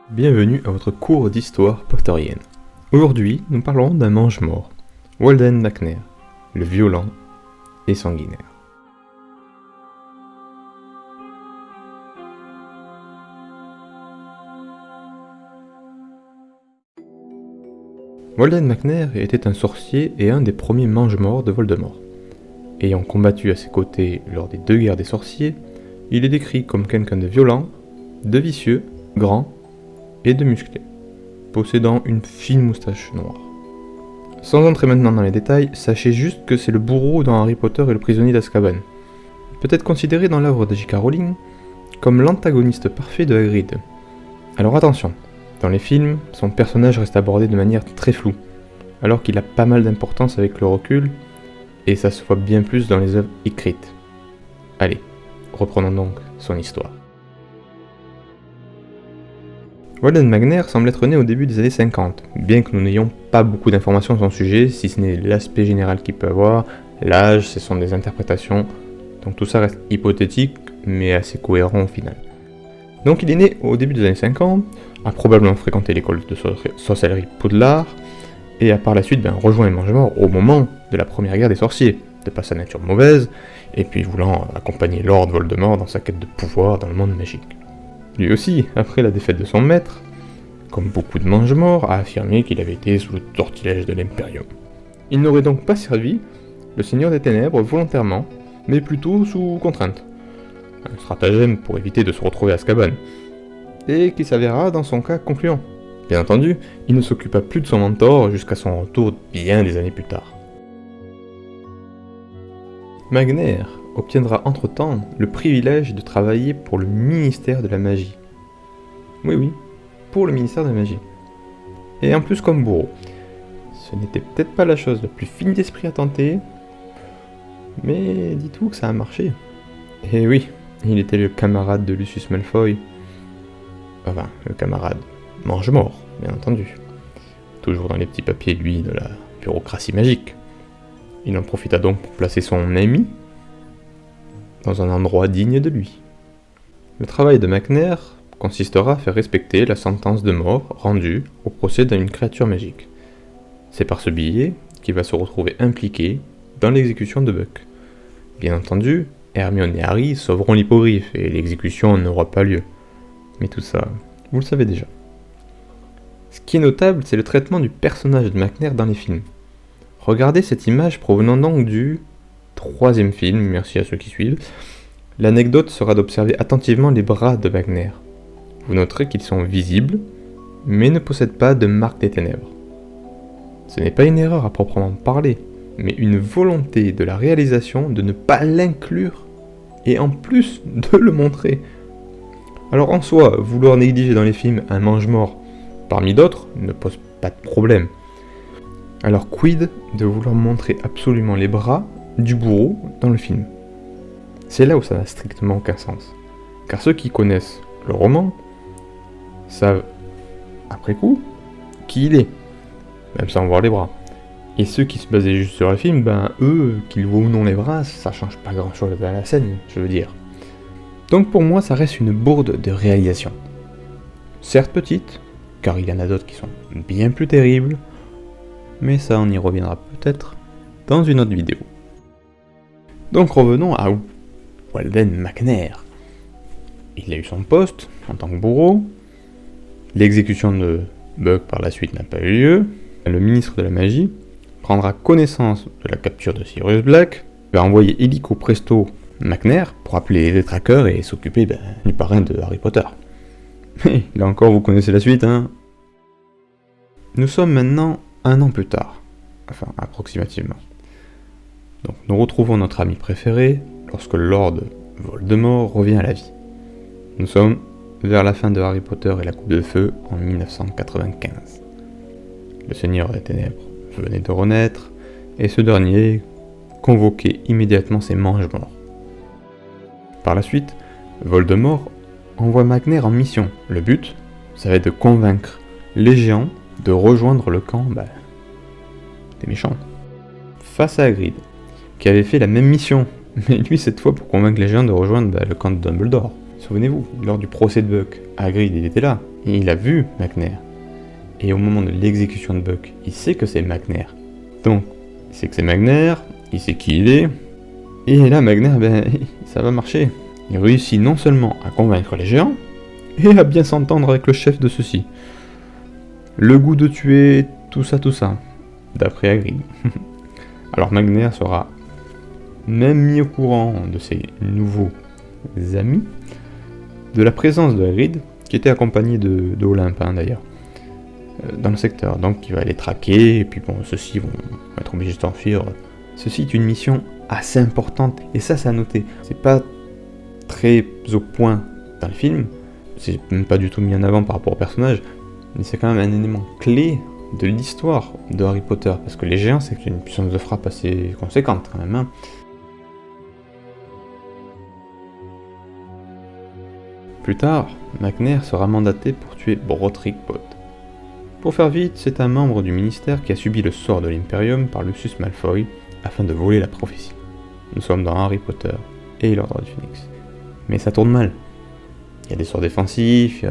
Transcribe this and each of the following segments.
Bienvenue à votre cours d'histoire potterienne. Aujourd'hui, nous parlerons d'un mange-mort, Walden McNair, le violent et sanguinaire. Walden McNair était un sorcier et un des premiers mange-morts de Voldemort. Ayant combattu à ses côtés lors des 2 guerres des sorciers, il est décrit comme quelqu'un de violent, de vicieux, grand et de musclé, possédant une fine moustache noire. Sans entrer maintenant dans les détails, sachez juste que c'est le bourreau dans Harry Potter et le prisonnier d'Azkaban. Il peut être considéré dans l'œuvre de J.K. Rowling comme l'antagoniste parfait de Hagrid. Alors attention, dans les films, son personnage reste abordé de manière très floue, alors qu'il a pas mal d'importance avec le recul, et ça se voit bien plus dans les œuvres écrites. Allez, reprenons donc son histoire. Walden McNair semble être né au début des années 50, bien que nous n'ayons pas beaucoup d'informations sur son sujet, si ce n'est l'aspect général qu'il peut avoir, l'âge, ce sont des interprétations, donc tout ça reste hypothétique, mais assez cohérent au final. Donc il est né au début des années 50, a probablement fréquenté l'école de sorcellerie Poudlard, et a par la suite rejoint les Mange-Morts au moment de la première guerre des sorciers, de par sa nature mauvaise, et puis voulant accompagner Lord Voldemort dans sa quête de pouvoir dans le monde magique. Lui aussi, après la défaite de son maître, comme beaucoup de Mange-Morts, a affirmé qu'il avait été sous le sortilège de l'Imperium. Il n'aurait donc pas servi le Seigneur des Ténèbres volontairement, mais plutôt sous contrainte. Un stratagème pour éviter de se retrouver à Azkaban, et qui s'avéra dans son cas concluant. Bien entendu, il ne s'occupa plus de son mentor jusqu'à son retour bien des années plus tard. McNair obtiendra entre-temps le privilège de travailler pour le ministère de la Magie. Oui, pour le ministère de la Magie. Et en plus comme bourreau. Ce n'était peut-être pas la chose la plus fine d'esprit à tenter, mais dites-vous que ça a marché. Et oui, il était le camarade de Lucius Malfoy. Enfin, le camarade mange-mort, bien entendu. Toujours dans les petits papiers, lui, de la bureaucratie magique. Il en profita donc pour placer son ami dans un endroit digne de lui. Le travail de McNair consistera à faire respecter la sentence de mort rendue au procès d'une créature magique. C'est par ce biais qu'il va se retrouver impliqué dans l'exécution de Buck. Bien entendu, Hermione et Harry sauveront l'hippogriffe et l'exécution n'aura pas lieu. Mais tout ça, vous le savez déjà. Ce qui est notable, c'est le traitement du personnage de McNair dans les films. Regardez cette image provenant donc du 3e film, merci à ceux qui suivent. L'anecdote sera d'observer attentivement les bras de McNair. Vous noterez qu'ils sont visibles, mais ne possèdent pas de marque des ténèbres. Ce n'est pas une erreur à proprement parler, mais une volonté de la réalisation de ne pas l'inclure, et en plus de le montrer. Alors en soi, vouloir négliger dans les films un mange-mort parmi d'autres ne pose pas de problème. Alors quid de vouloir montrer absolument les bras du bourreau dans le film? C'est là où ça n'a strictement aucun sens. Car ceux qui connaissent le roman savent, après coup, qui il est, même sans voir les bras. Et ceux qui se basaient juste sur le film, eux, qu'ils voient ou non les bras, ça change pas grand chose à la scène, je veux dire. Donc pour moi, ça reste une bourde de réalisation. Certes petite, car il y en a d'autres qui sont bien plus terribles, mais ça on y reviendra peut-être dans une autre vidéo. Donc revenons à Walden McNair. Il a eu son poste en tant que bourreau, l'exécution de Buck par la suite n'a pas eu lieu, le ministre de la Magie prendra connaissance de la capture de Sirius Black, va envoyer illico presto McNair pour appeler les détraqueurs et s'occuper du parrain de Harry Potter. Mais là encore, vous connaissez la suite, hein. Nous sommes maintenant 1 an plus tard, enfin approximativement. Donc nous retrouvons notre ami préféré lorsque Lord Voldemort revient à la vie. Nous sommes vers la fin de Harry Potter et la Coupe de Feu en 1995. Le Seigneur des Ténèbres venait de renaître, et ce dernier convoquait immédiatement ses mange-morts. Par la suite, Voldemort envoie McNair en mission. Le but, ça va être de convaincre les géants de rejoindre le camp des méchants. Face à Hagrid, qui avait fait la même mission, mais lui cette fois pour convaincre les géants de rejoindre le camp de Dumbledore. Souvenez-vous, lors du procès de Buck, Hagrid il était là, et il a vu McNair. Et au moment de l'exécution de Buck, il sait que c'est McNair. Donc, il sait que c'est McNair, il sait qui il est, et là McNair, ça va marcher. Il réussit non seulement à convaincre les géants, et à bien s'entendre avec le chef de ceux-ci. Le goût de tuer, tout ça, d'après Hagrid. Alors McNair sera même mis au courant de ses nouveaux amis, de la présence de Hagrid, qui était accompagné de Olympe d'ailleurs, dans le secteur. Donc il va les traquer, et puis bon, ceux-ci vont être obligés de s'enfuir. Ceci est une mission assez importante, et ça c'est à noter. C'est pas très au point dans le film, c'est même pas du tout mis en avant par rapport au personnage, mais c'est quand même un élément clé de l'histoire de Harry Potter, parce que les géants c'est une puissance de frappe assez conséquente quand même, hein. Plus tard, McNair sera mandaté pour tuer Broderick Bode. Pour faire vite, c'est un membre du ministère qui a subi le sort de l'Imperium par Lucius Malfoy afin de voler la prophétie. Nous sommes dans Harry Potter et l'Ordre du Phénix. Mais ça tourne mal. Il y a des sorts défensifs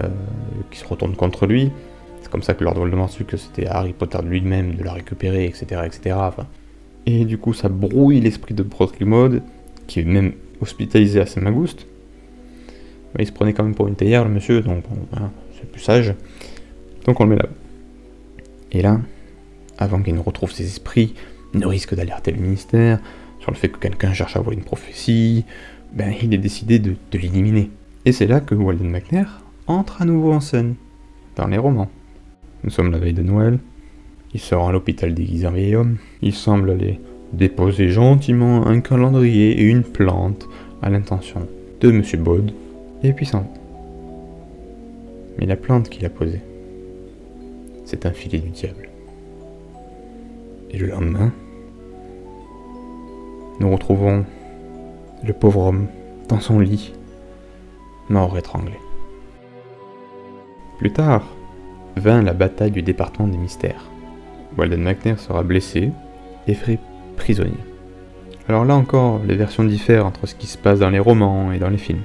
qui se retournent contre lui. C'est comme ça que Lord Voldemort su que c'était à Harry Potter de lui-même de la récupérer, etc. Enfin. Et du coup, ça brouille l'esprit de Broderick Bode, qui est même hospitalisé à Saint-Magouste. Il se prenait quand même pour une théière, le monsieur, donc bon, voilà, c'est plus sage. Donc on le met là. Et là, avant qu'il ne retrouve ses esprits, il ne risque d'alerter le ministère sur le fait que quelqu'un cherche à voler une prophétie, il est décidé de l'éliminer. Et c'est là que Walden McNair entre à nouveau en scène, dans les romans. Nous sommes la veille de Noël, il se rend à l'hôpital déguisé en vieil homme, il semble aller déposer gentiment un calendrier et une plante à l'intention de Monsieur Bode, et puissante. Mais la plante qu'il a posée, c'est un filet du diable. Et le lendemain, nous retrouvons le pauvre homme dans son lit, mort étranglé. Plus tard, vint la bataille du département des mystères. Walden McNair sera blessé et fait prisonnier. Alors là encore, les versions diffèrent entre ce qui se passe dans les romans et dans les films.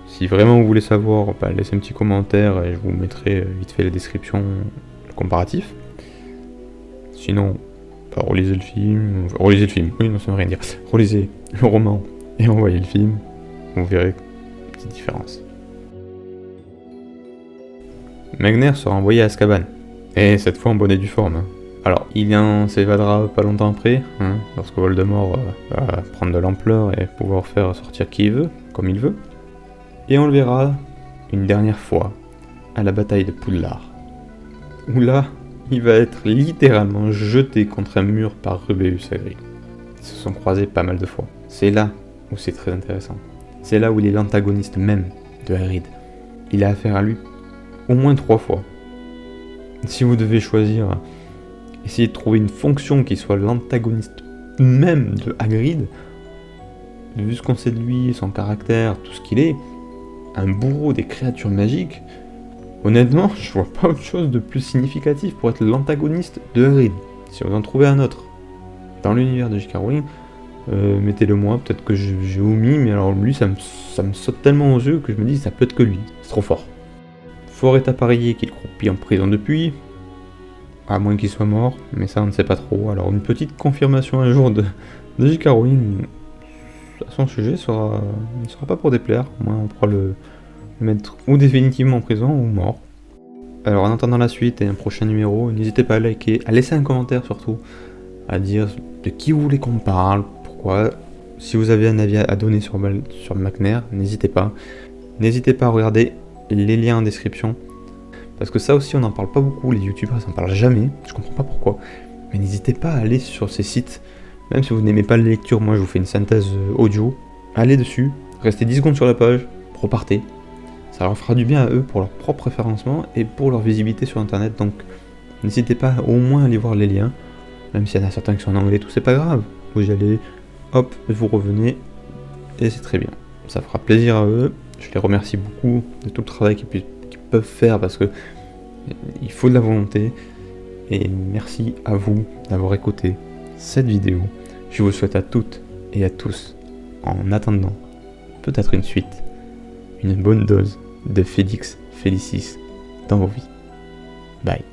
Si vraiment vous voulez savoir, laissez un petit commentaire et je vous mettrai vite fait la description, le comparatif. Sinon, relisez le film, oui non ça veut rien dire, relisez le roman et envoyez le film, vous verrez une petite différence. McNair sera envoyé à Azkaban, et cette fois en bonne et due forme. Alors, il en s'évadera pas longtemps après, lorsque Voldemort va prendre de l'ampleur et pouvoir faire sortir qui il veut, comme il veut. Et on le verra une dernière fois à la bataille de Poudlard, où là, il va être littéralement jeté contre un mur par Rubeus Hagrid. Ils se sont croisés pas mal de fois. C'est là où c'est très intéressant. C'est là où il est l'antagoniste même de Hagrid. Il a affaire à lui au moins 3 fois. Si vous devez choisir, essayez de trouver une fonction qui soit l'antagoniste même de Hagrid, vu ce qu'on sait de lui, son caractère, tout ce qu'il est, un bourreau des créatures magiques, honnêtement, je vois pas autre chose de plus significatif pour être l'antagoniste de Hagrid. Si vous en trouvez un autre dans l'univers de J.K. Rowling, mettez-le moi, peut-être que j'ai omis, mais alors lui, ça me saute tellement aux yeux que je me dis, ça peut être que lui, c'est trop fort. Fort est à parier qu'il croupit en prison depuis, à moins qu'il soit mort, mais ça on ne sait pas trop. Alors une petite confirmation un jour de J.K. Rowling à son sujet ne sera pas pour déplaire. Moi on pourra le mettre ou définitivement en prison ou mort. Alors en attendant la suite et un prochain numéro, n'hésitez pas à liker, à laisser un commentaire surtout, à dire de qui vous voulez qu'on parle, pourquoi. Si vous avez un avis à donner sur McNair, n'hésitez pas. N'hésitez pas à regarder les liens en description, parce que ça aussi on n'en parle pas beaucoup, les youtubeurs s'en parlent jamais, je comprends pas pourquoi, mais n'hésitez pas à aller sur ces sites, même si vous n'aimez pas la lecture, moi je vous fais une synthèse audio, allez dessus, restez 10 secondes sur la page, repartez, ça leur fera du bien à eux pour leur propre référencement et pour leur visibilité sur internet, donc n'hésitez pas au moins à aller voir les liens, même s'il y en a certains qui sont en anglais, tout c'est pas grave, vous y allez, hop, vous revenez, et c'est très bien, ça fera plaisir à eux. Je les remercie beaucoup de tout le travail qu'ils peuvent faire parce que il faut de la volonté. Et merci à vous d'avoir écouté cette vidéo. Je vous souhaite à toutes et à tous, en attendant peut-être une suite, une bonne dose de Félix Félicis dans vos vies. Bye.